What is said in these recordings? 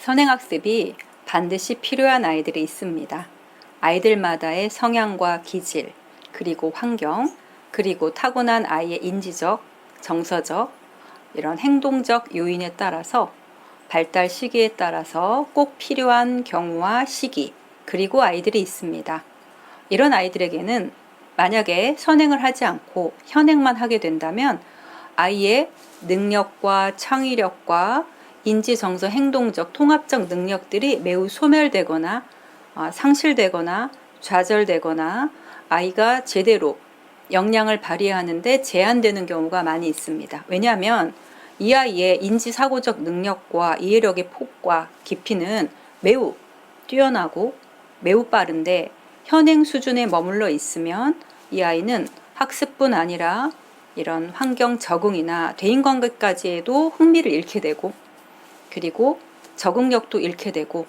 선행학습이 반드시 필요한 아이들이 있습니다. 아이들마다의 성향과 기질, 그리고 환경, 그리고 타고난 아이의 인지적, 정서적, 이런 행동적 요인에 따라서 발달 시기에 따라서 꼭 필요한 경우와 시기, 그리고 아이들이 있습니다. 이런 아이들에게는 만약에 선행을 하지 않고 현행만 하게 된다면 아이의 능력과 창의력과 인지, 정서, 행동적, 통합적 능력들이 매우 소멸되거나 상실되거나 좌절되거나 아이가 제대로 역량을 발휘하는데 제한되는 경우가 많이 있습니다. 왜냐하면 이 아이의 인지사고적 능력과 이해력의 폭과 깊이는 매우 뛰어나고 매우 빠른데 현행 수준에 머물러 있으면 이 아이는 학습뿐 아니라 이런 환경 적응이나 대인관계까지에도 흥미를 잃게 되고, 그리고 적응력도 잃게 되고,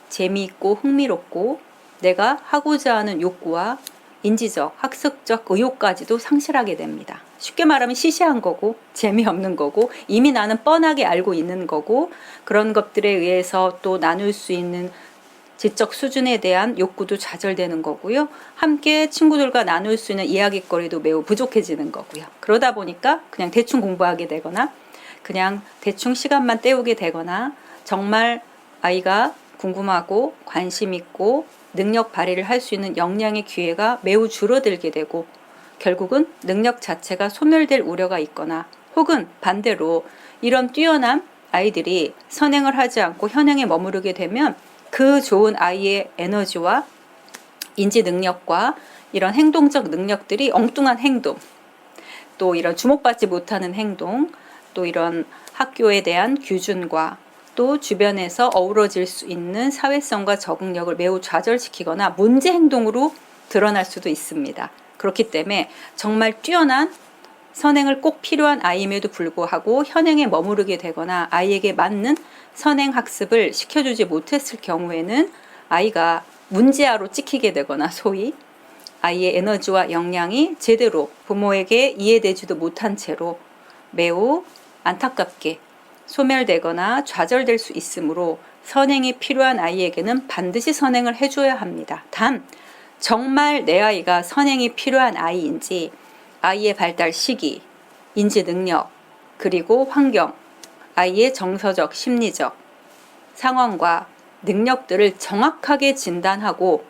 재미있고 흥미롭고 내가 하고자 하는 욕구와 인지적, 학습적 의욕까지도 상실하게 됩니다. 쉽게 말하면 시시한 거고 재미없는 거고 이미 나는 뻔하게 알고 있는 거고, 그런 것들에 의해서 또 나눌 수 있는 지적 수준에 대한 욕구도 좌절되는 거고요. 함께 친구들과 나눌 수 있는 이야기거리도 매우 부족해지는 거고요. 그러다 보니까 그냥 대충 공부하게 되거나 그냥 대충 시간만 때우게 되거나 정말 아이가 궁금하고 관심 있고 능력 발휘를 할 수 있는 역량의 기회가 매우 줄어들게 되고 결국은 능력 자체가 소멸될 우려가 있거나, 혹은 반대로 이런 뛰어난 아이들이 선행을 하지 않고 현행에 머무르게 되면 그 좋은 아이의 에너지와 인지 능력과 이런 행동적 능력들이 엉뚱한 행동, 또 이런 주목받지 못하는 행동, 또 이런 학교에 대한 규준과 또 주변에서 어우러질 수 있는 사회성과 적응력을 매우 좌절시키거나 문제 행동으로 드러날 수도 있습니다. 그렇기 때문에 정말 뛰어난 선행을 꼭 필요한 아이임에도 불구하고 현행에 머무르게 되거나 아이에게 맞는 선행 학습을 시켜주지 못했을 경우에는 아이가 문제아로 찍히게 되거나, 소위 아이의 에너지와 역량이 제대로 부모에게 이해되지도 못한 채로 매우 안타깝게 소멸되거나 좌절될 수 있으므로 선행이 필요한 아이에게는 반드시 선행을 해줘야 합니다. 단 정말 내 아이가 선행이 필요한 아이인지, 아이의 발달 시기, 인지 능력, 그리고 환경, 아이의 정서적, 심리적 상황과 능력들을 정확하게 진단하고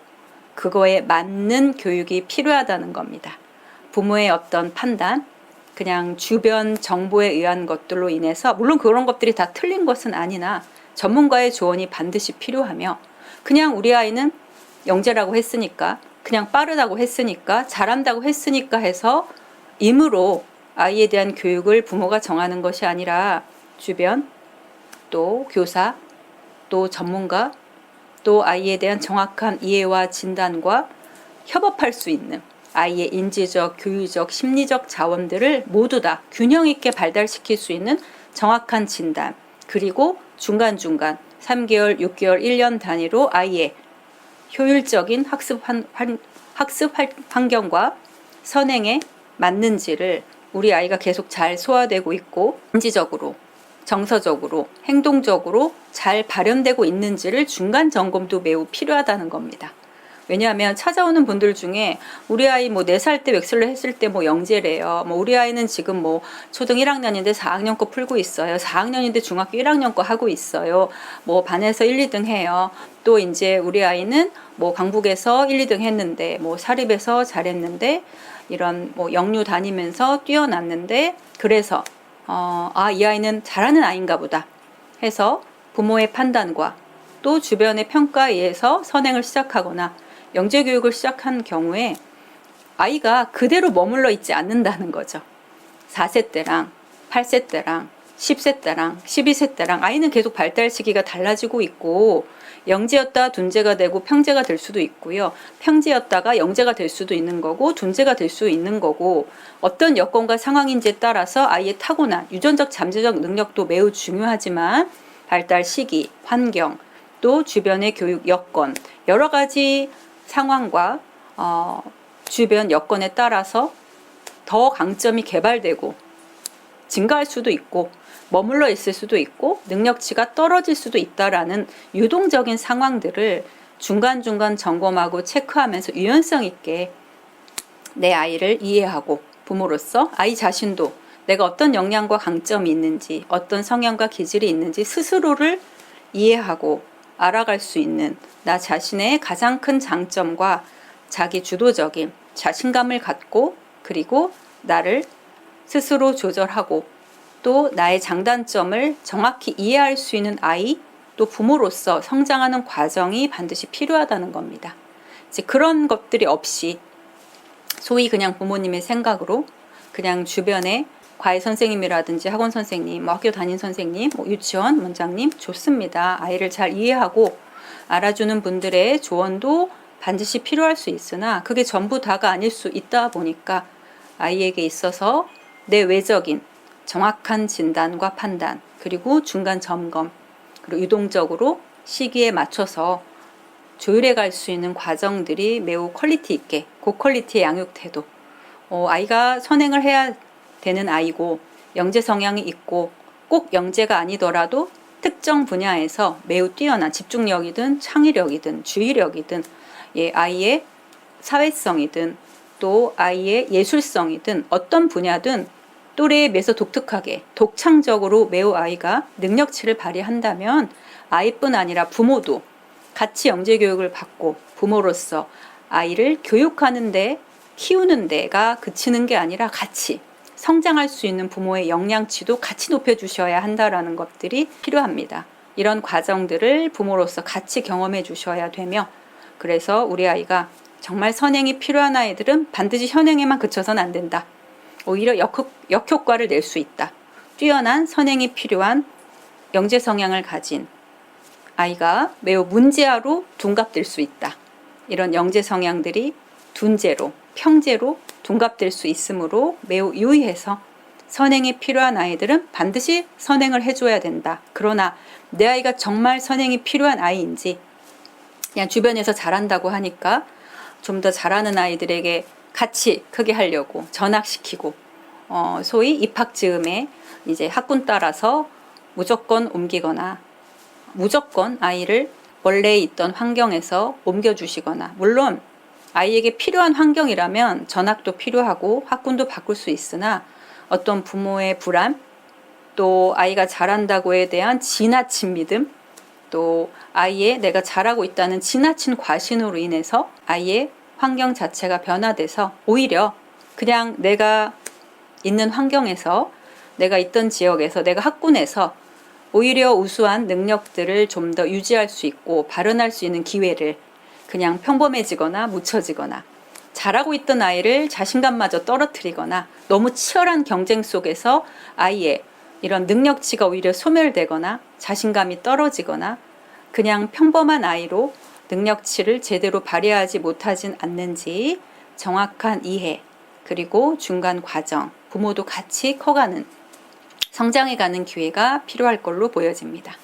그거에 맞는 교육이 필요하다는 겁니다. 부모의 어떤 판단, 그냥 주변 정보에 의한 것들로 인해서, 물론 그런 것들이 다 틀린 것은 아니나 전문가의 조언이 반드시 필요하며, 그냥 우리 아이는 영재라고 했으니까, 그냥 빠르다고 했으니까, 잘한다고 했으니까 해서 임으로 아이에 대한 교육을 부모가 정하는 것이 아니라 주변, 또 교사, 또 전문가, 또 아이에 대한 정확한 이해와 진단과 협업할 수 있는 아이의 인지적, 교육적, 심리적 자원들을 모두 다 균형 있게 발달시킬 수 있는 정확한 진단, 그리고 중간중간 3개월, 6개월, 1년 단위로 아이의 효율적인 학습 환경과 선행에 맞는지를 우리 아이가 계속 잘 소화되고 있고 인지적으로, 정서적으로, 행동적으로 잘 발현되고 있는지를 중간 점검도 매우 필요하다는 겁니다. 왜냐하면 찾아오는 분들 중에 우리 아이 뭐 4살 때 웩슬러 했을 때 뭐 영재래요. 뭐 우리 아이는 지금 뭐 초등 1학년인데 4학년 거 풀고 있어요. 4학년인데 중학교 1학년 거 하고 있어요. 뭐 반에서 1, 2등 해요. 또 이제 우리 아이는 뭐 강북에서 1, 2등 했는데, 뭐 사립에서 잘했는데, 이런 뭐 영유 다니면서 뛰어났는데, 그래서 이 아이는 잘하는 아이인가 보다 해서 부모의 판단과 또 주변의 평가에 의해서 선행을 시작하거나 영재교육을 시작한 경우에 아이가 그대로 머물러 있지 않는다는 거죠. 4세 때랑 8세 때랑 10세 때랑 12세 때랑 아이는 계속 발달 시기가 달라지고 있고, 영재였다 둔재가 되고 평재가 될 수도 있고요. 평재였다가 영재가 될 수도 있는 거고 둔재가 될 수 있는 거고, 어떤 여건과 상황인지에 따라서 아이의 타고난 유전적 잠재적 능력도 매우 중요하지만 발달 시기, 환경, 또 주변의 교육 여건, 여러 가지 상황과 주변 여건에 따라서 더 강점이 개발되고 증가할 수도 있고 머물러 있을 수도 있고 능력치가 떨어질 수도 있다라는 유동적인 상황들을 중간중간 점검하고 체크하면서 유연성 있게 내 아이를 이해하고 부모로서 아이 자신도 내가 어떤 역량과 강점이 있는지 어떤 성향과 기질이 있는지 스스로를 이해하고 알아갈 수 있는 나 자신의 가장 큰 장점과 자기 주도적인 자신감을 갖고 그리고 나를 스스로 조절하고 또 나의 장단점을 정확히 이해할 수 있는 아이 또 부모로서 성장하는 과정이 반드시 필요하다는 겁니다. 이제 그런 것들이 없이 소위 그냥 부모님의 생각으로 그냥 주변에 과외 선생님이라든지 학원 선생님, 학교 담임 선생님, 유치원 원장님 좋습니다. 아이를 잘 이해하고 알아주는 분들의 조언도 반드시 필요할 수 있으나 그게 전부 다가 아닐 수 있다 보니까 아이에게 있어서 내외적인 정확한 진단과 판단 그리고 중간 점검 그리고 유동적으로 시기에 맞춰서 조율해 갈 수 있는 과정들이 매우 퀄리티 있게 고퀄리티의 양육 태도 아이가 선행을 해야 되는 아이고 영재 성향이 있고 꼭 영재가 아니더라도 특정 분야에서 매우 뛰어난 집중력이든 창의력이든 주의력이든 아이의 사회성이든 또 아이의 예술성이든 어떤 분야든 또래에 비해서 독특하게 독창적으로 매우 아이가 능력치를 발휘한다면 아이뿐 아니라 부모도 같이 영재 교육을 받고 부모로서 아이를 교육하는데 키우는 데가 그치는 게 아니라 같이 성장할 수 있는 부모의 역량치도 같이 높여주셔야 한다는 것들이 필요합니다. 이런 과정들을 부모로서 같이 경험해 주셔야 되며 그래서 우리 아이가 정말 선행이 필요한 아이들은 반드시 현행에만 그쳐서는 안 된다. 오히려 역효과를 낼 수 있다. 뛰어난 선행이 필요한 영재 성향을 가진 아이가 매우 문제아로 둔갑될 수 있다. 이런 영재 성향들이 둔재로, 평재로 둔갑될 수 있으므로 매우 유의해서 선행이 필요한 아이들은 반드시 선행을 해줘야 된다. 그러나 내 아이가 정말 선행이 필요한 아이인지 그냥 주변에서 잘한다고 하니까 좀 더 잘하는 아이들에게 같이 크게 하려고 전학시키고 소위 입학 즈음에 이제 학군 따라서 무조건 옮기거나 무조건 아이를 원래 있던 환경에서 옮겨주시거나 물론 아이에게 필요한 환경이라면 전학도 필요하고 학군도 바꿀 수 있으나 어떤 부모의 불안 또 아이가 잘한다고에 대한 지나친 믿음 또 아이의 내가 잘하고 있다는 지나친 과신으로 인해서 아이의 환경 자체가 변화돼서 오히려 그냥 내가 있는 환경에서 내가 있던 지역에서 내가 학군에서 오히려 우수한 능력들을 좀 더 유지할 수 있고 발현할 수 있는 기회를 그냥 평범해지거나 묻혀지거나 잘하고 있던 아이를 자신감마저 떨어뜨리거나 너무 치열한 경쟁 속에서 아이의 이런 능력치가 오히려 소멸되거나 자신감이 떨어지거나 그냥 평범한 아이로 능력치를 제대로 발휘하지 못하진 않는지 정확한 이해 그리고 중간 과정 부모도 같이 커가는 성장해가는 기회가 필요할 걸로 보여집니다.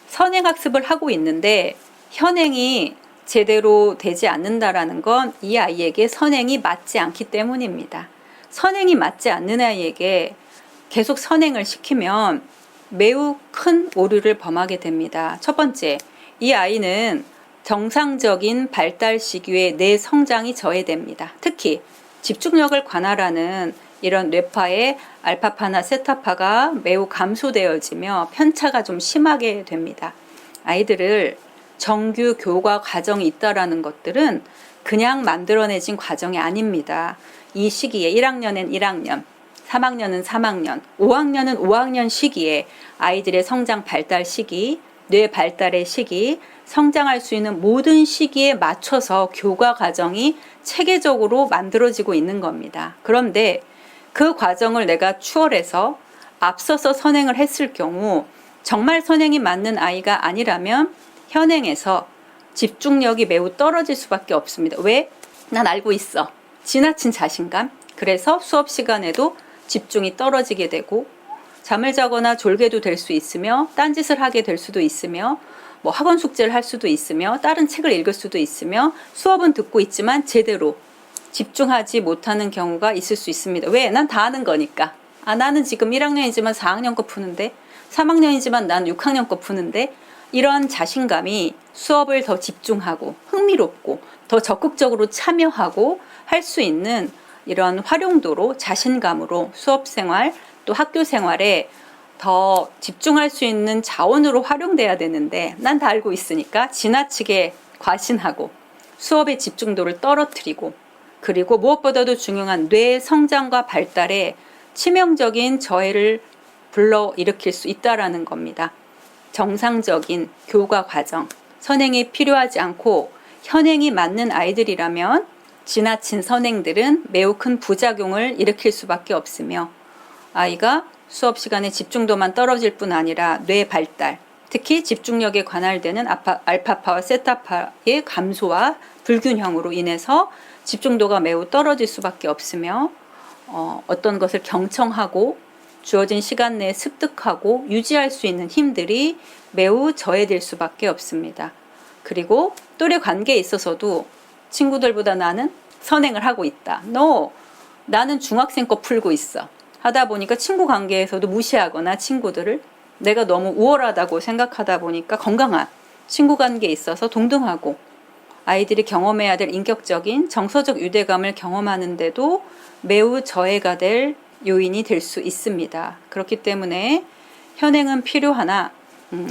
선행학습을 하고 있는데 현행이 제대로 되지 않는다라는 건 이 아이에게 선행이 맞지 않기 때문입니다. 선행이 맞지 않는 아이에게 계속 선행을 시키면 매우 큰 오류를 범하게 됩니다. 첫 번째, 이 아이는 정상적인 발달 시기에 뇌 성장이 저해됩니다. 특히 집중력을 관할하는 이런 뇌파의 알파파나 세타파가 매우 감소되어지며 편차가 좀 심하게 됩니다. 아이들을 정규 교과 과정이 있다라는 것들은 그냥 만들어내진 과정이 아닙니다. 이 시기에 1학년엔 1학년, 3학년은 3학년, 5학년은 5학년 시기에 아이들의 성장 발달 시기, 뇌 발달의 시기, 성장할 수 있는 모든 시기에 맞춰서 교과 과정이 체계적으로 만들어지고 있는 겁니다. 그런데 그 과정을 내가 추월해서 앞서서 선행을 했을 경우 정말 선행이 맞는 아이가 아니라면 현행에서 집중력이 매우 떨어질 수밖에 없습니다. 왜? 난 알고 있어. 지나친 자신감. 그래서 수업 시간에도 집중이 떨어지게 되고 잠을 자거나 졸게도 될 수 있으며 딴짓을 하게 될 수도 있으며 학원 숙제를 할 수도 있으며 다른 책을 읽을 수도 있으며 수업은 듣고 있지만 제대로 집중하지 못하는 경우가 있을 수 있습니다. 왜? 난 다 아는 거니까. 나는 지금 1학년이지만 4학년 거 푸는데, 3학년이지만 난 6학년 거 푸는데, 이런 자신감이 수업을 더 집중하고 흥미롭고 더 적극적으로 참여하고 할 수 있는 이런 활용도로, 자신감으로 수업 생활 또 학교 생활에 더 집중할 수 있는 자원으로 활용돼야 되는데, 난 다 알고 있으니까 지나치게 과신하고 수업의 집중도를 떨어뜨리고, 그리고 무엇보다도 중요한 뇌 성장과 발달에 치명적인 저해를 불러일으킬 수 있다는 겁니다. 정상적인 교과 과정, 선행이 필요하지 않고 현행이 맞는 아이들이라면 지나친 선행들은 매우 큰 부작용을 일으킬 수밖에 없으며, 아이가 수업 시간에 집중도만 떨어질 뿐 아니라 뇌 발달, 특히 집중력에 관할되는 알파파와 세타파의 감소와 불균형으로 인해서 집중도가 매우 떨어질 수밖에 없으며, 어떤 것을 경청하고 주어진 시간 내에 습득하고 유지할 수 있는 힘들이 매우 저해될 수밖에 없습니다. 그리고 또래 관계에 있어서도 친구들보다 나는 선행을 하고 있다. 나는 중학생 거 풀고 있어. 하다 보니까 친구 관계에서도 무시하거나 친구들을 내가 너무 우월하다고 생각하다 보니까 건강한 친구 관계에 있어서 동등하고, 아이들이 경험해야 될 인격적인 정서적 유대감을 경험하는데도 매우 저해가 될 요인이 될 수 있습니다. 그렇기 때문에 현행은 필요하나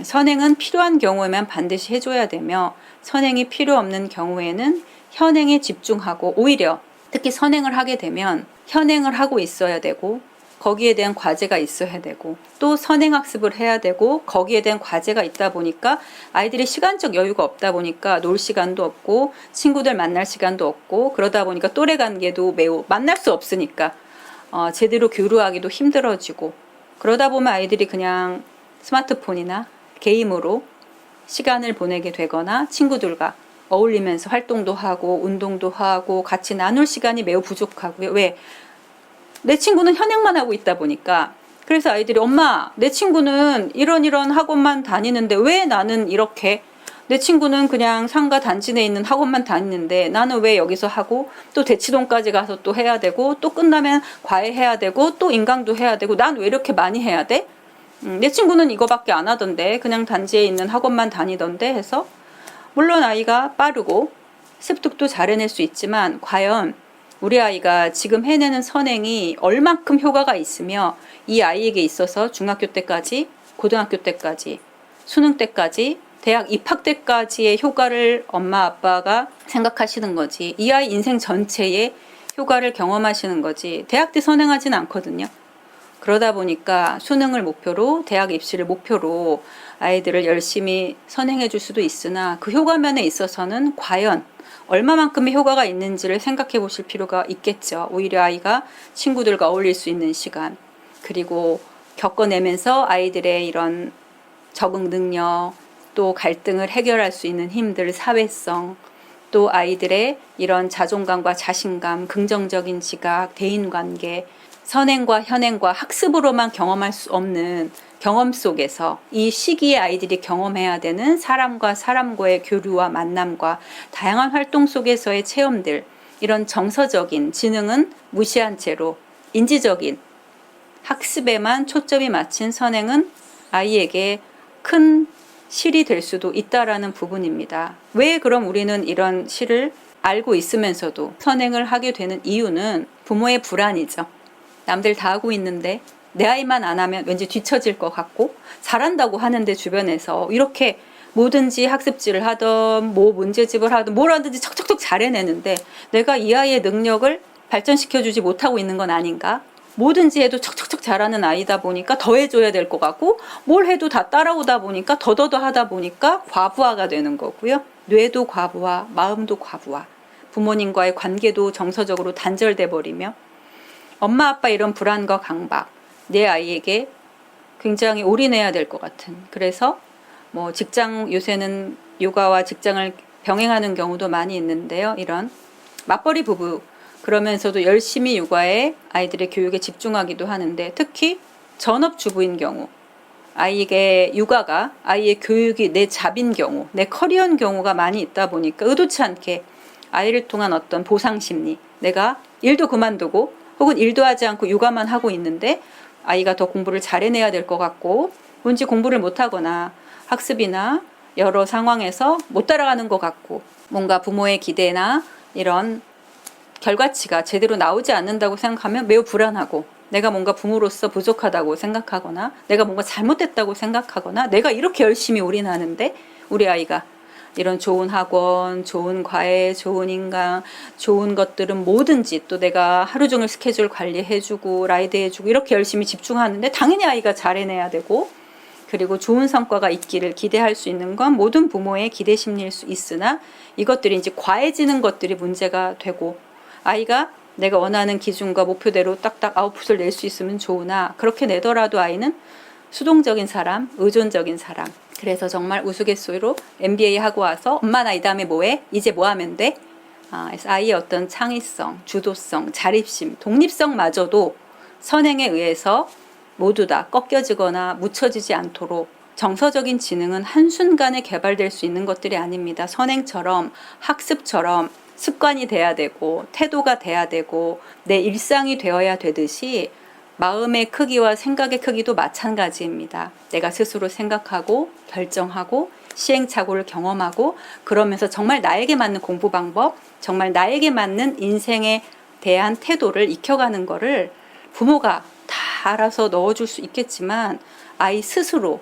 선행은 필요한 경우에만 반드시 해줘야 되며, 선행이 필요 없는 경우에는 현행에 집중하고, 오히려 특히 선행을 하게 되면 현행을 하고 있어야 되고 거기에 대한 과제가 있어야 되고, 또 선행학습을 해야 되고 거기에 대한 과제가 있다 보니까 아이들이 시간적 여유가 없다 보니까 놀 시간도 없고 친구들 만날 시간도 없고, 그러다 보니까 또래 관계도 매우 만날 수 없으니까 제대로 교류하기도 힘들어지고, 그러다 보면 아이들이 그냥 스마트폰이나 게임으로 시간을 보내게 되거나 친구들과 어울리면서 활동도 하고 운동도 하고 같이 나눌 시간이 매우 부족하고요. 왜? 내 친구는 현행만 하고 있다 보니까. 그래서 아이들이 엄마, 내 친구는 이런 학원만 다니는데 왜 나는 이렇게, 내 친구는 그냥 상가 단지 내에 있는 학원만 다니는데 나는 왜 여기서 하고 또 대치동까지 가서 또 해야 되고 또 끝나면 과외 해야 되고 또 인강도 해야 되고 난 왜 이렇게 많이 해야 돼? 내 친구는 이거밖에 안 하던데 그냥 단지에 있는 학원만 다니던데 해서, 물론 아이가 빠르고 습득도 잘 해낼 수 있지만 과연 우리 아이가 지금 해내는 선행이 얼만큼 효과가 있으며 이 아이에게 있어서 중학교 때까지, 고등학교 때까지, 수능 때까지, 대학 입학 때까지의 효과를 엄마 아빠가 생각하시는 거지, 이 아이 인생 전체의 효과를 경험하시는 거지 대학 때 선행하진 않거든요. 그러다 보니까 수능을 목표로, 대학 입시를 목표로 아이들을 열심히 선행해 줄 수도 있으나 그 효과면에 있어서는 과연 얼마만큼의 효과가 있는지를 생각해 보실 필요가 있겠죠. 오히려 아이가 친구들과 어울릴 수 있는 시간, 그리고 겪어내면서 아이들의 이런 적응 능력, 또 갈등을 해결할 수 있는 힘들, 사회성, 또 아이들의 이런 자존감과 자신감, 긍정적인 지각, 대인관계, 선행과 현행과 학습으로만 경험할 수 없는 경험 속에서 이 시기에 아이들이 경험해야 되는 사람과 사람과의 교류와 만남과 다양한 활동 속에서의 체험들, 이런 정서적인 지능은 무시한 채로 인지적인 학습에만 초점이 맞춘 선행은 아이에게 큰 실이 될 수도 있다라는 부분입니다. 왜 그럼 우리는 이런 실을 알고 있으면서도 선행을 하게 되는 이유는 부모의 불안이죠. 남들 다 하고 있는데 내 아이만 안 하면 왠지 뒤처질 것 같고, 잘한다고 하는데 주변에서 이렇게 뭐든지 학습지를 하든 뭐 문제집을 하든 뭘 하든지 척척척 잘 해내는데 내가 이 아이의 능력을 발전시켜주지 못하고 있는 건 아닌가? 뭐든지 해도 척척척 잘하는 아이다 보니까 더 해줘야 될 것 같고, 뭘 해도 다 따라오다 보니까 더더더 하다 보니까 과부하가 되는 거고요. 뇌도 과부하, 마음도 과부하, 부모님과의 관계도 정서적으로 단절돼 버리며 엄마 아빠 이런 불안과 강박, 내 아이에게 굉장히 올인해야 될 것 같은, 그래서 뭐 직장, 요새는 육아와 직장을 병행하는 경우도 많이 있는데요. 이런 맞벌이 부부, 그러면서도 열심히 육아에 아이들의 교육에 집중하기도 하는데, 특히 전업주부인 경우, 아이에게 육아가 아이의 교육이 내 잡인 경우, 내 커리어인 경우가 많이 있다 보니까 의도치 않게 아이를 통한 어떤 보상 심리, 내가 일도 그만두고 혹은 일도 하지 않고 육아만 하고 있는데 아이가 더 공부를 잘 해내야 될 것 같고 뭔지 공부를 못하거나 학습이나 여러 상황에서 못 따라가는 것 같고 뭔가 부모의 기대나 이런 결과치가 제대로 나오지 않는다고 생각하면 매우 불안하고 내가 뭔가 부모로서 부족하다고 생각하거나 내가 뭔가 잘못됐다고 생각하거나 내가 이렇게 열심히 올인하는데 우리 아이가 이런 좋은 학원, 좋은 과외, 좋은 인강, 좋은 것들은 뭐든지 또 내가 하루 종일 스케줄 관리해주고 라이드 해주고 이렇게 열심히 집중하는데 당연히 아이가 잘 해내야 되고 그리고 좋은 성과가 있기를 기대할 수 있는 건 모든 부모의 기대 심리일 수 있으나 이것들이 이제 과해지는 것들이 문제가 되고 아이가 내가 원하는 기준과 목표대로 딱딱 아웃풋을 낼 수 있으면 좋으나 그렇게 내더라도 아이는 수동적인 사람, 의존적인 사람. 그래서 정말 우스갯소리로 MBA 하고 와서 엄마 나 이 다음에 뭐해? 이제 뭐 하면 돼? 그래서 아이의 어떤 창의성, 주도성, 자립심, 독립성마저도 선행에 의해서 모두 다 꺾여지거나 묻혀지지 않도록 정서적인 지능은 한순간에 개발될 수 있는 것들이 아닙니다. 선행처럼 학습처럼 습관이 돼야 되고 태도가 돼야 되고 내 일상이 되어야 되듯이 마음의 크기와 생각의 크기도 마찬가지입니다. 내가 스스로 생각하고 결정하고 시행착오를 경험하고 그러면서 정말 나에게 맞는 공부 방법, 정말 나에게 맞는 인생에 대한 태도를 익혀가는 거를 부모가 다 알아서 넣어줄 수 있겠지만 아이 스스로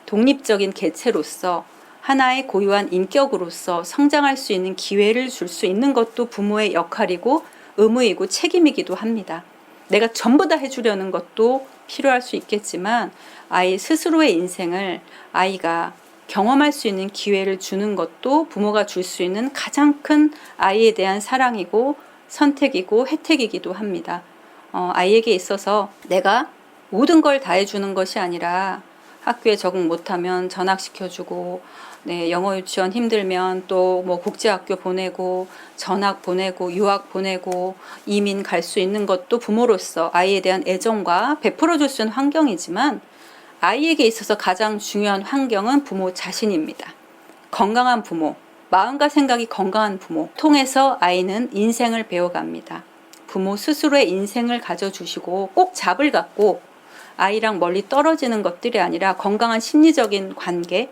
독립적인 개체로서 하나의 고유한 인격으로서 성장할 수 있는 기회를 줄 수 있는 것도 부모의 역할이고 의무이고 책임이기도 합니다. 내가 전부 다 해주려는 것도 필요할 수 있겠지만 아이 스스로의 인생을 아이가 경험할 수 있는 기회를 주는 것도 부모가 줄 수 있는 가장 큰 아이에 대한 사랑이고 선택이고 혜택이기도 합니다. 아이에게 있어서 내가 모든 걸 다 해주는 것이 아니라 학교에 적응 못하면 전학시켜주고 네, 영어 유치원 힘들면 또 뭐 국제학교 보내고 전학 보내고 유학 보내고 이민 갈 수 있는 것도 부모로서 아이에 대한 애정과 베풀어 줄 수 있는 환경이지만 아이에게 있어서 가장 중요한 환경은 부모 자신입니다. 건강한 부모, 마음과 생각이 건강한 부모 통해서 아이는 인생을 배워갑니다. 부모 스스로의 인생을 가져주시고 꼭 잡을 갖고 아이랑 멀리 떨어지는 것들이 아니라 건강한 심리적인 관계,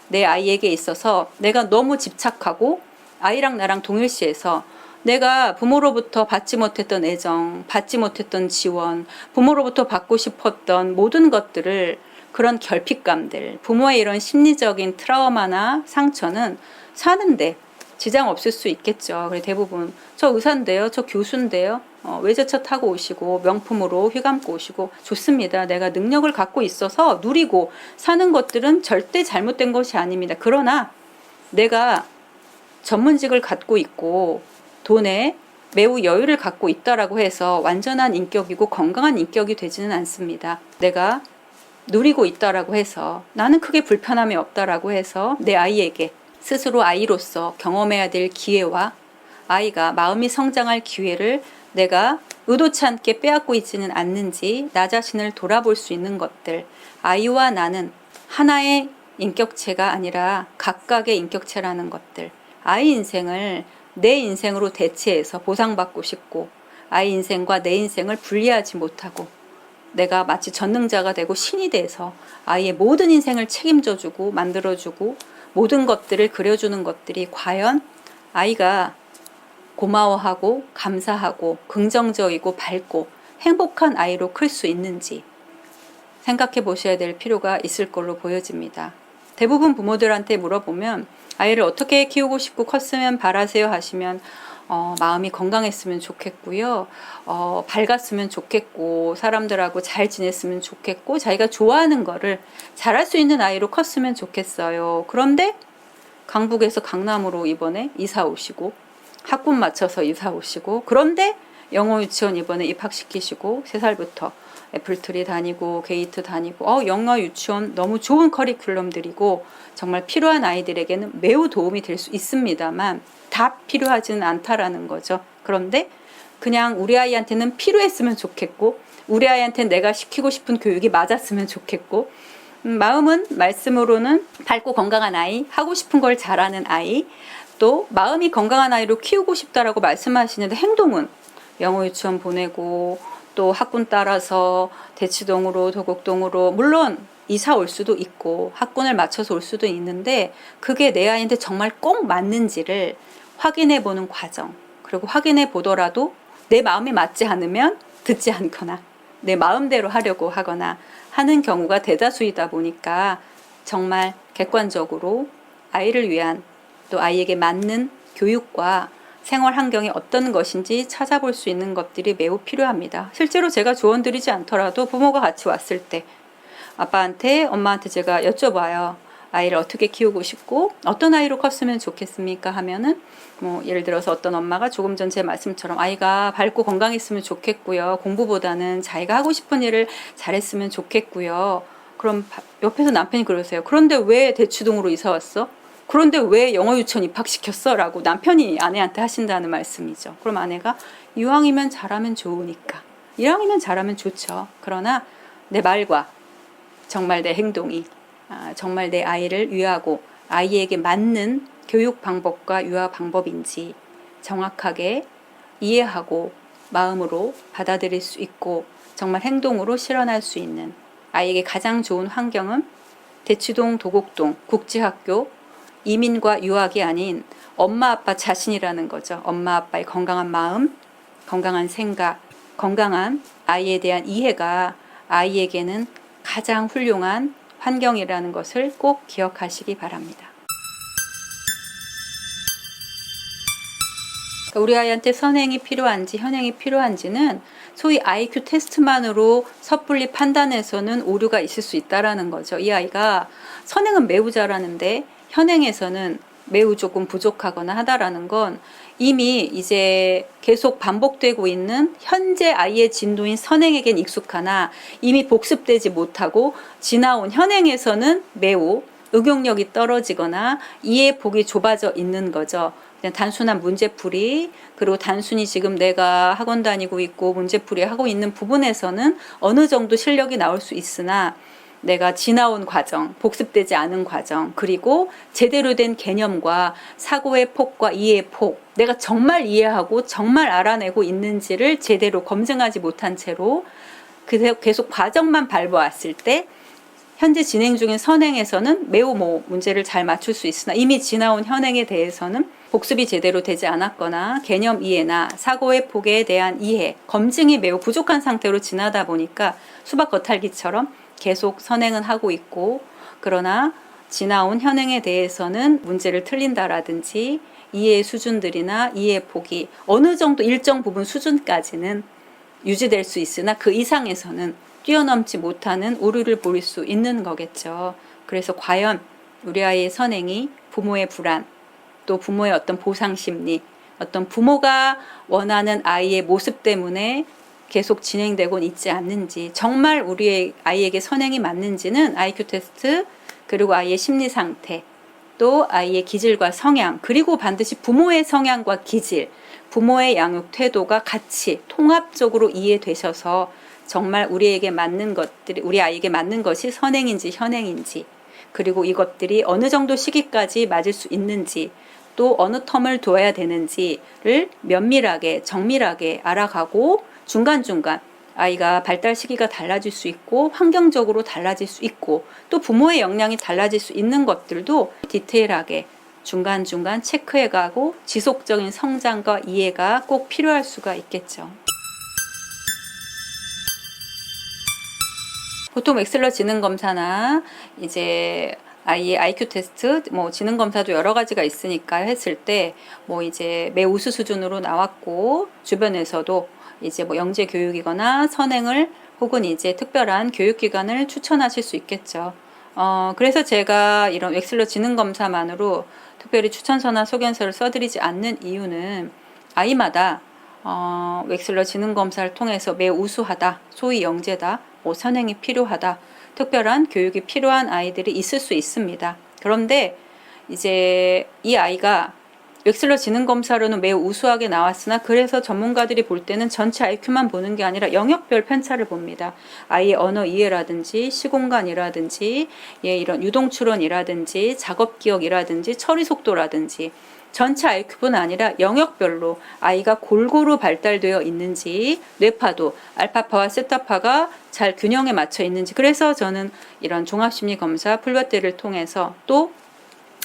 내 아이에게 있어서 내가 너무 집착하고 아이랑 나랑 동일시해서 내가 부모로부터 받지 못했던 애정, 받지 못했던 지원, 부모로부터 받고 싶었던 모든 것들을 그런 결핍감들, 부모의 이런 심리적인 트라우마나 상처는 사는데 지장 없을 수 있겠죠. 그래 대부분 저 의사인데요, 저 교수인데요, 외제차 타고 오시고 명품으로 휘감고 오시고 좋습니다. 내가 능력을 갖고 있어서 누리고 사는 것들은 절대 잘못된 것이 아닙니다. 그러나 내가 전문직을 갖고 있고 돈에 매우 여유를 갖고 있다라고 해서 완전한 인격이고 건강한 인격이 되지는 않습니다. 내가 누리고 있다라고 해서 나는 크게 불편함이 없다라고 해서 내 아이에게 스스로 아이로서 경험해야 될 기회와 아이가 마음이 성장할 기회를 내가 의도치 않게 빼앗고 있지는 않는지 나 자신을 돌아볼 수 있는 것들, 아이와 나는 하나의 인격체가 아니라 각각의 인격체라는 것들, 아이 인생을 내 인생으로 대체해서 보상받고 싶고 아이 인생과 내 인생을 분리하지 못하고 내가 마치 전능자가 되고 신이 돼서 아이의 모든 인생을 책임져주고 만들어주고 모든 것들을 그려주는 것들이 과연 아이가 고마워하고 감사하고 긍정적이고 밝고 행복한 아이로 클 수 있는지 생각해 보셔야 될 필요가 있을 걸로 보여집니다. 대부분 부모들한테 물어보면 아이를 어떻게 키우고 싶고 컸으면 바라세요 하시면 마음이 건강했으면 좋겠고요. 밝았으면 좋겠고 사람들하고 잘 지냈으면 좋겠고 자기가 좋아하는 거를 잘할 수 있는 아이로 컸으면 좋겠어요. 그런데 강북에서 강남으로 이번에 이사 오시고 학군 맞춰서 이사 오시고 그런데 영어 유치원 이번에 입학시키시고 3살부터 애플트리 다니고 게이트 다니고 영어 유치원 너무 좋은 커리큘럼들이고 정말 필요한 아이들에게는 매우 도움이 될 수 있습니다만 다 필요하지는 않다라는 거죠. 그런데 그냥 우리 아이한테는 필요했으면 좋겠고 우리 아이한테는 내가 시키고 싶은 교육이 맞았으면 좋겠고 마음은 말씀으로는 밝고 건강한 아이, 하고 싶은 걸 잘하는 아이, 또 마음이 건강한 아이로 키우고 싶다라고 말씀하시는데 행동은 영어 유치원 보내고 또 학군 따라서 대치동으로 도곡동으로 물론 이사 올 수도 있고 학군을 맞춰서 올 수도 있는데 그게 내 아이한테 정말 꼭 맞는지를 확인해 보는 과정, 그리고 확인해 보더라도 내 마음에 맞지 않으면 듣지 않거나 내 마음대로 하려고 하거나 하는 경우가 대다수이다 보니까 정말 객관적으로 아이를 위한 또 아이에게 맞는 교육과 생활 환경이 어떤 것인지 찾아볼 수 있는 것들이 매우 필요합니다. 실제로 제가 조언 드리지 않더라도 부모가 같이 왔을 때 아빠한테 엄마한테 제가 여쭤봐요. 아이를 어떻게 키우고 싶고 어떤 아이로 컸으면 좋겠습니까 하면은 뭐 예를 들어서 어떤 엄마가 조금 전 제 말씀처럼 아이가 밝고 건강했으면 좋겠고요. 공부보다는 자기가 하고 싶은 일을 잘했으면 좋겠고요. 그럼 옆에서 남편이 그러세요. 그런데 왜 대치동으로 이사 왔어? 그런데 왜 영어 유치원 입학시켰어? 라고 남편이 아내한테 하신다는 말씀이죠. 그럼 아내가 이왕이면 잘하면 좋으니까. 이왕이면 잘하면 좋죠. 그러나 내 말과 정말 내 행동이 정말 내 아이를 위하고 아이에게 맞는 교육 방법과 유아 방법인지 정확하게 이해하고 마음으로 받아들일 수 있고 정말 행동으로 실현할 수 있는 아이에게 가장 좋은 환경은 대치동, 도곡동, 국제학교, 이민과 유학이 아닌 엄마 아빠 자신이라는 거죠. 엄마 아빠의 건강한 마음, 건강한 생각, 건강한 아이에 대한 이해가 아이에게는 가장 훌륭한 환경이라는 것을 꼭 기억하시기 바랍니다. 우리 아이한테 선행이 필요한지 현행이 필요한지는 소위 IQ 테스트만으로 섣불리 판단해서는 오류가 있을 수 있다는 거죠. 이 아이가 선행은 매우 잘하는데 현행에서는 매우 조금 부족하거나 하다라는 건 이미 이제 계속 반복되고 있는 현재 아이의 진도인 선행에겐 익숙하나 이미 복습되지 못하고 지나온 현행에서는 매우 응용력이 떨어지거나 이해 폭이 좁아져 있는 거죠. 그냥 단순한 문제풀이, 그리고 단순히 지금 내가 학원 다니고 있고 문제풀이 하고 있는 부분에서는 어느 정도 실력이 나올 수 있으나 내가 지나온 과정, 복습되지 않은 과정, 그리고 제대로 된 개념과 사고의 폭과 이해의 폭, 내가 정말 이해하고 정말 알아내고 있는지를 제대로 검증하지 못한 채로 계속 과정만 밟아왔을 때 현재 진행 중인 선행에서는 매우 문제를 잘 맞출 수 있으나 이미 지나온 현행에 대해서는 복습이 제대로 되지 않았거나 개념 이해나 사고의 폭에 대한 이해, 검증이 매우 부족한 상태로 지나다 보니까 수박 겉핥기처럼 계속 선행은 하고 있고 그러나 지나온 현행에 대해서는 문제를 틀린다라든지 이해의 수준들이나 이해의 폭이 어느 정도 일정 부분 수준까지는 유지될 수 있으나 그 이상에서는 뛰어넘지 못하는 오류를 보일 수 있는 거겠죠. 그래서 과연 우리 아이의 선행이 부모의 불안, 또 부모의 어떤 보상 심리, 어떤 부모가 원하는 아이의 모습 때문에 계속 진행되곤 있지 않는지, 정말 우리의 아이에게 선행이 맞는지는 IQ 테스트, 그리고 아이의 심리 상태, 또 아이의 기질과 성향, 그리고 반드시 부모의 성향과 기질, 부모의 양육 태도가 같이 통합적으로 이해되셔서 정말 우리에게 맞는 것들이, 우리 아이에게 맞는 것이 선행인지 현행인지, 그리고 이것들이 어느 정도 시기까지 맞을 수 있는지, 또 어느 텀을 둬야 되는지를 면밀하게 정밀하게 알아가고 중간중간 아이가 발달 시기가 달라질 수 있고 환경적으로 달라질 수 있고 또 부모의 역량이 달라질 수 있는 것들도 디테일하게 중간중간 체크해가고 지속적인 성장과 이해가 꼭 필요할 수가 있겠죠. 보통 웩슬러 지능검사나 이제 아이의 IQ 테스트, 지능검사도 여러 가지가 있으니까 했을 때, 이제 매우수 수준으로 나왔고, 주변에서도 이제 영재 교육이거나 선행을 혹은 이제 특별한 교육기관을 추천하실 수 있겠죠. 그래서 제가 이런 웩슬러 지능검사만으로 특별히 추천서나 소견서를 써드리지 않는 이유는 아이마다 웩슬러 지능검사를 통해서 매우 우수하다, 소위 영재다, 선행이 필요하다, 특별한 교육이 필요한 아이들이 있을 수 있습니다. 그런데 이제 이 아이가 웩슬러 지능검사로는 매우 우수하게 나왔으나 그래서 전문가들이 볼 때는 전체 IQ만 보는 게 아니라 영역별 편차를 봅니다. 아이의 언어 이해라든지 시공간이라든지 이런 유동추론이라든지 작업기억이라든지 처리 속도라든지 전체 IQ뿐 아니라 영역별로 아이가 골고루 발달되어 있는지, 뇌파도 알파파와 세타파가 잘 균형에 맞춰 있는지, 그래서 저는 이런 종합심리검사 풀밭대를 통해서 또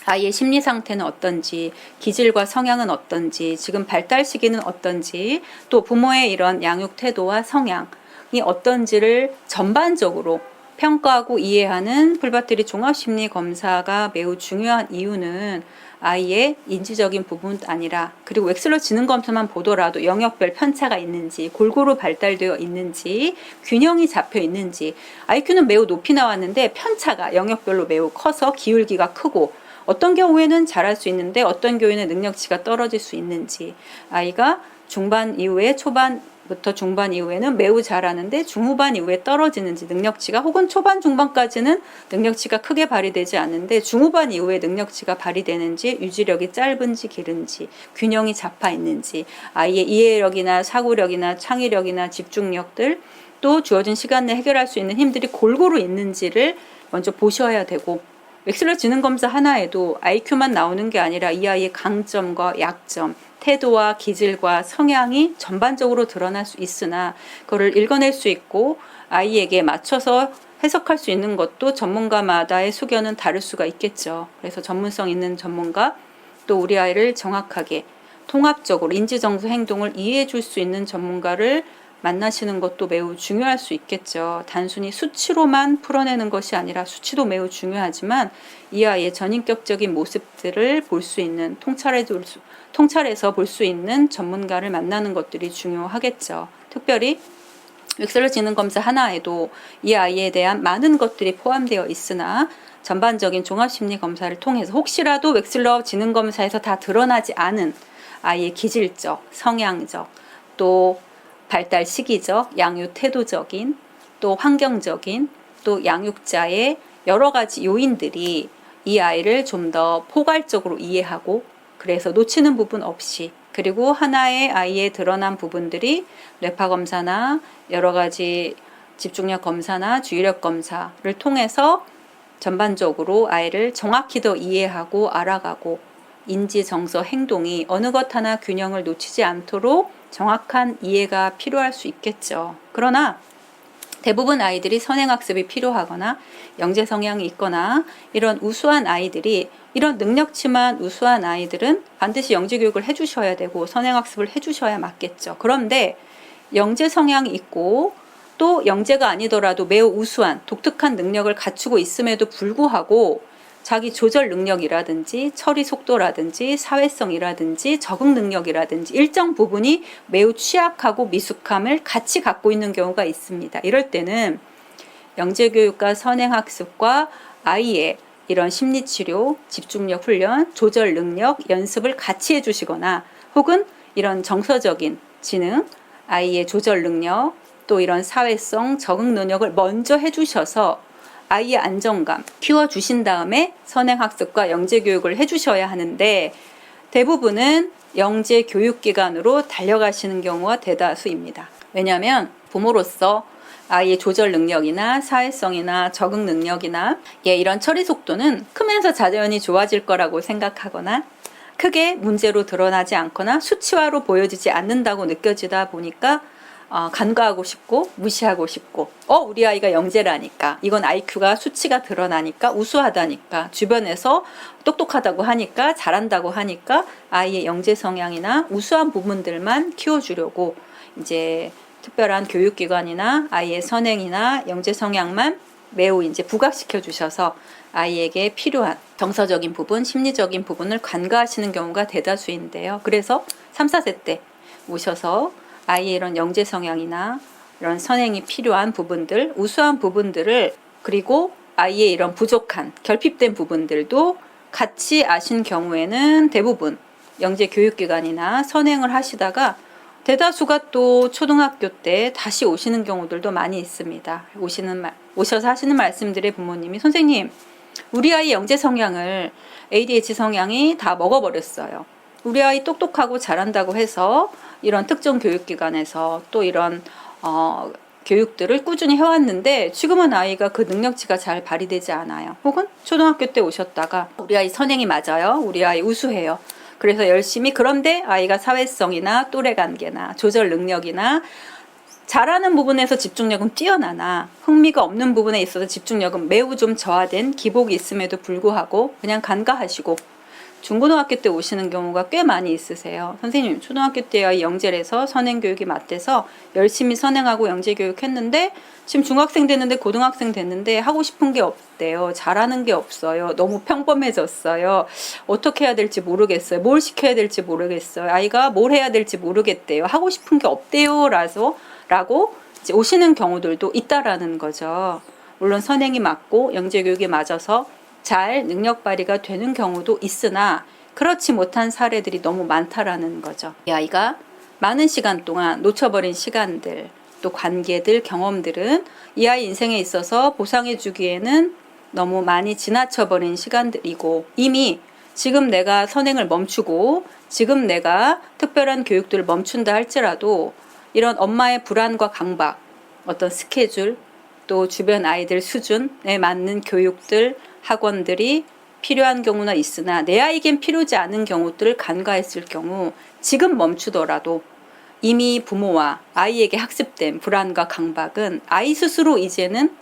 아이의 심리 상태는 어떤지, 기질과 성향은 어떤지, 지금 발달 시기는 어떤지, 또 부모의 이런 양육 태도와 성향이 어떤지를 전반적으로 평가하고 이해하는 풀밭들이 종합심리검사가 매우 중요한 이유는 아이의 인지적인 부분도 아니라, 그리고 웩슬러 지능검사만 보더라도 영역별 편차가 있는지, 골고루 발달되어 있는지, 균형이 잡혀 있는지, IQ는 매우 높이 나왔는데 편차가 영역별로 매우 커서 기울기가 크고, 어떤 경우에는 잘할 수 있는데 어떤 경우에는 능력치가 떨어질 수 있는지, 아이가 중반 이후에 초반부터 중반 이후에는 매우 잘하는데 중후반 이후에 떨어지는지, 능력치가, 혹은 초반 중반까지는 능력치가 크게 발휘되지 않는데 중후반 이후에 능력치가 발휘되는지, 유지력이 짧은지 길은지, 균형이 잡혀 있는지, 아이의 이해력이나 사고력이나 창의력이나 집중력들, 또 주어진 시간 내에 해결할 수 있는 힘들이 골고루 있는지를 먼저 보셔야 되고, 웩슬러 지능검사 하나에도 IQ만 나오는 게 아니라 이 아이의 강점과 약점, 태도와 기질과 성향이 전반적으로 드러날 수 있으나, 그거를 읽어낼 수 있고 아이에게 맞춰서 해석할 수 있는 것도 전문가마다의 소견은 다를 수가 있겠죠. 그래서 전문성 있는 전문가, 또 우리 아이를 정확하게 통합적으로 인지정서 행동을 이해해 줄 수 있는 전문가를 만나시는 것도 매우 중요할 수 있겠죠. 단순히 수치로만 풀어내는 것이 아니라, 수치도 매우 중요하지만 이 아이의 전인격적인 모습들을 볼 수 있는, 통찰해서 볼 수 있는 전문가를 만나는 것들이 중요하겠죠. 특별히 웩슬러 지능검사 하나에도 이 아이에 대한 많은 것들이 포함되어 있으나, 전반적인 종합심리검사를 통해서 혹시라도 웩슬러 지능검사에서 다 드러나지 않은 아이의 기질적, 성향적, 또 발달 시기적, 양육 태도적인, 또 환경적인, 또 양육자의 여러 가지 요인들이 이 아이를 좀 더 포괄적으로 이해하고, 그래서 놓치는 부분 없이, 그리고 하나의 아이에 드러난 부분들이 뇌파 검사나 여러 가지 집중력 검사나 주의력 검사를 통해서 전반적으로 아이를 정확히 더 이해하고 알아가고, 인지, 정서, 행동이 어느 것 하나 균형을 놓치지 않도록 정확한 이해가 필요할 수 있겠죠. 그러나 대부분 아이들이 선행학습이 필요하거나 영재 성향이 있거나 이런 우수한 아이들이, 이런 능력치만 우수한 아이들은 반드시 영재 교육을 해주셔야 되고 선행학습을 해주셔야 맞겠죠. 그런데 영재 성향이 있고 또 영재가 아니더라도 매우 우수한 독특한 능력을 갖추고 있음에도 불구하고 자기 조절 능력이라든지 처리 속도라든지 사회성이라든지 적응 능력이라든지 일정 부분이 매우 취약하고 미숙함을 같이 갖고 있는 경우가 있습니다. 이럴 때는 영재교육과 선행학습과 아이의 이런 심리치료, 집중력 훈련, 조절 능력, 연습을 같이 해주시거나, 혹은 이런 정서적인 지능, 아이의 조절 능력, 또 이런 사회성, 적응 능력을 먼저 해주셔서 아이의 안정감 키워주신 다음에 선행학습과 영재교육을 해주셔야 하는데, 대부분은 영재교육기관으로 달려가시는 경우가 대다수입니다. 왜냐하면 부모로서 아이의 조절 능력이나 사회성이나 적응 능력이나 이런 처리 속도는 크면서 자연히 좋아질 거라고 생각하거나, 크게 문제로 드러나지 않거나 수치화로 보여지지 않는다고 느껴지다 보니까 간과하고 싶고 무시하고 싶고, 우리 아이가 영재라니까, 이건 IQ가 수치가 드러나니까 우수하다니까, 주변에서 똑똑하다고 하니까 잘한다고 하니까 아이의 영재 성향이나 우수한 부분들만 키워주려고 이제 특별한 교육기관이나 아이의 선행이나 영재 성향만 매우 이제 부각시켜 주셔서 아이에게 필요한 정서적인 부분, 심리적인 부분을 간과하시는 경우가 대다수인데요. 그래서 3, 4세 때 오셔서 아이의 이런 영재 성향이나 이런 선행이 필요한 부분들, 우수한 부분들을, 그리고 아이의 이런 부족한 결핍된 부분들도 같이 아신 경우에는 대부분 영재 교육기관이나 선행을 하시다가 대다수가 또 초등학교 때 다시 오시는 경우들도 많이 있습니다. 오셔서 하시는 말씀들의 부모님이, 선생님, 우리 아이 영재 성향을 ADHD 성향이 다 먹어버렸어요. 우리 아이 똑똑하고 잘한다고 해서 이런 특정 교육기관에서 또 이런 교육들을 꾸준히 해왔는데 지금은 아이가 그 능력치가 잘 발휘되지 않아요. 혹은 초등학교 때 오셨다가 우리 아이 선행이 맞아요. 우리 아이 우수해요. 그래서 열심히, 그런데 아이가 사회성이나 또래 관계나 조절 능력이나 잘하는 부분에서 집중력은 뛰어나나 흥미가 없는 부분에 있어서 집중력은 매우 좀 저하된 기복이 있음에도 불구하고 그냥 간과하시고 중고등학교 때 오시는 경우가 꽤 많이 있으세요. 선생님, 초등학교 때 아이 영재에서 선행교육이 맞대서 열심히 선행하고 영재교육 했는데 지금 중학생 됐는데 고등학생 됐는데 하고 싶은 게 없대요. 잘하는 게 없어요. 너무 평범해졌어요. 어떻게 해야 될지 모르겠어요. 뭘 시켜야 될지 모르겠어요. 아이가 뭘 해야 될지 모르겠대요. 하고 싶은 게 없대요. 라고 이제 오시는 경우들도 있다라는 거죠. 물론 선행이 맞고 영재교육이 맞아서 잘 능력 발휘가 되는 경우도 있으나 그렇지 못한 사례들이 너무 많다라는 거죠. 이 아이가 많은 시간 동안 놓쳐버린 시간들, 또 관계들, 경험들은 이 아이 인생에 있어서 보상해 주기에는 너무 많이 지나쳐버린 시간들이고, 이미 지금 내가 선행을 멈추고 지금 내가 특별한 교육들을 멈춘다 할지라도 이런 엄마의 불안과 강박, 어떤 스케줄, 또 주변 아이들 수준에 맞는 교육들, 학원들이 필요한 경우나 있으나 내 아이에겐 필요하지 않은 경우들을 간과했을 경우 지금 멈추더라도 이미 부모와 아이에게 학습된 불안과 강박은 아이 스스로 이제는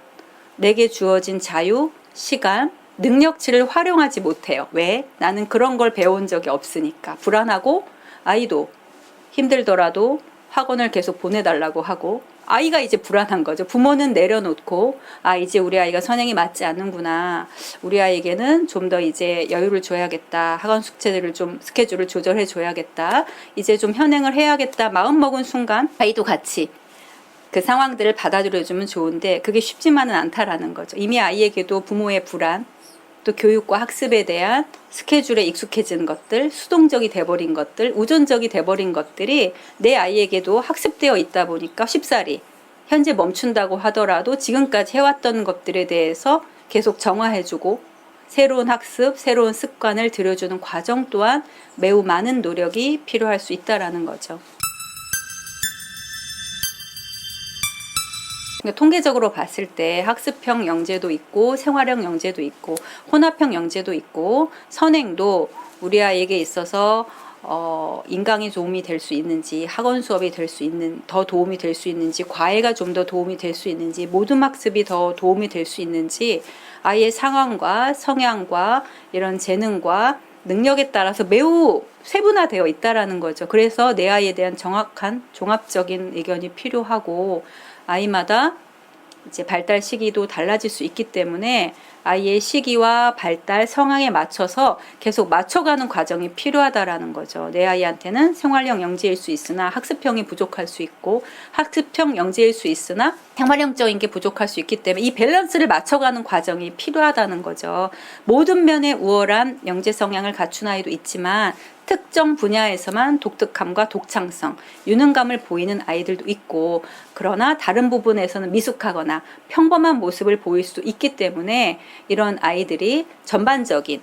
내게 주어진 자유, 시간, 능력치를 활용하지 못해요. 왜? 나는 그런 걸 배운 적이 없으니까. 불안하고 아이도 힘들더라도 학원을 계속 보내달라고 하고, 아이가 이제 불안한 거죠. 부모는 내려놓고 이제 우리 아이가 선행이 맞지 않는구나, 우리 아이에게는 좀 더 이제 여유를 줘야겠다, 학원 숙제들을 좀 스케줄을 조절해 줘야겠다, 이제 좀 현행을 해야겠다 마음 먹은 순간 아이도 같이 그 상황들을 받아들여주면 좋은데 그게 쉽지만은 않다라는 거죠. 이미 아이에게도 부모의 불안, 또 교육과 학습에 대한 스케줄에 익숙해진 것들, 수동적이 돼버린 것들, 우존적이 돼버린 것들이 내 아이에게도 학습되어 있다 보니까 쉽사리 현재 멈춘다고 하더라도 지금까지 해왔던 것들에 대해서 계속 정화해주고 새로운 학습, 새로운 습관을 들여주는 과정 또한 매우 많은 노력이 필요할 수 있다라는 거죠. 통계적으로 봤을 때 학습형 영재도 있고 생활형 영재도 있고 혼합형 영재도 있고, 선행도 우리 아이에게 있어서 인강이 도움이 될 수 있는지, 학원 수업이 될 수 있는 더 도움이 될 수 있는지, 과외가 좀 더 도움이 될 수 있는지, 모둠 학습이 더 도움이 될 수 있는지 아이의 상황과 성향과 이런 재능과 능력에 따라서 매우 세분화되어 있다라는 거죠. 그래서 내 아이에 대한 정확한 종합적인 의견이 필요하고, 아이마다 이제 발달 시기도 달라질 수 있기 때문에 아이의 시기와 발달 상황에 맞춰서 계속 맞춰가는 과정이 필요하다라는 거죠. 내 아이한테는 생활형 영재일 수 있으나 학습형이 부족할 수 있고, 학습형 영재일 수 있으나 생활형적인 게 부족할 수 있기 때문에 이 밸런스를 맞춰가는 과정이 필요하다는 거죠. 모든 면에 우월한 영재 성향을 갖춘 아이도 있지만 특정 분야에서만 독특함과 독창성, 유능감을 보이는 아이들도 있고, 그러나 다른 부분에서는 미숙하거나 평범한 모습을 보일 수 있기 때문에 이런 아이들이 전반적인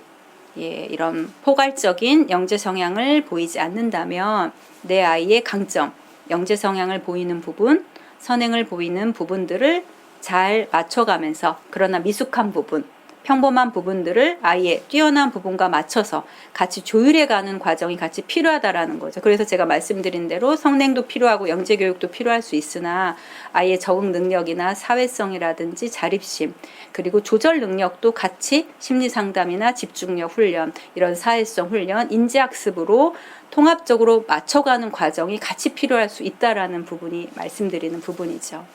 이런 포괄적인 영재 성향을 보이지 않는다면 내 아이의 강점, 영재 성향을 보이는 부분, 선행을 보이는 부분들을 잘 맞춰가면서, 그러나 미숙한 부분, 평범한 부분들을 아이의 뛰어난 부분과 맞춰서 같이 조율해가는 과정이 같이 필요하다라는 거죠. 그래서 제가 말씀드린 대로 성능도 필요하고 영재교육도 필요할 수 있으나 아이의 적응 능력이나 사회성이라든지 자립심, 그리고 조절 능력도 같이 심리상담이나 집중력 훈련, 이런 사회성 훈련, 인지학습으로 통합적으로 맞춰가는 과정이 같이 필요할 수 있다라는 부분이 말씀드리는 부분이죠.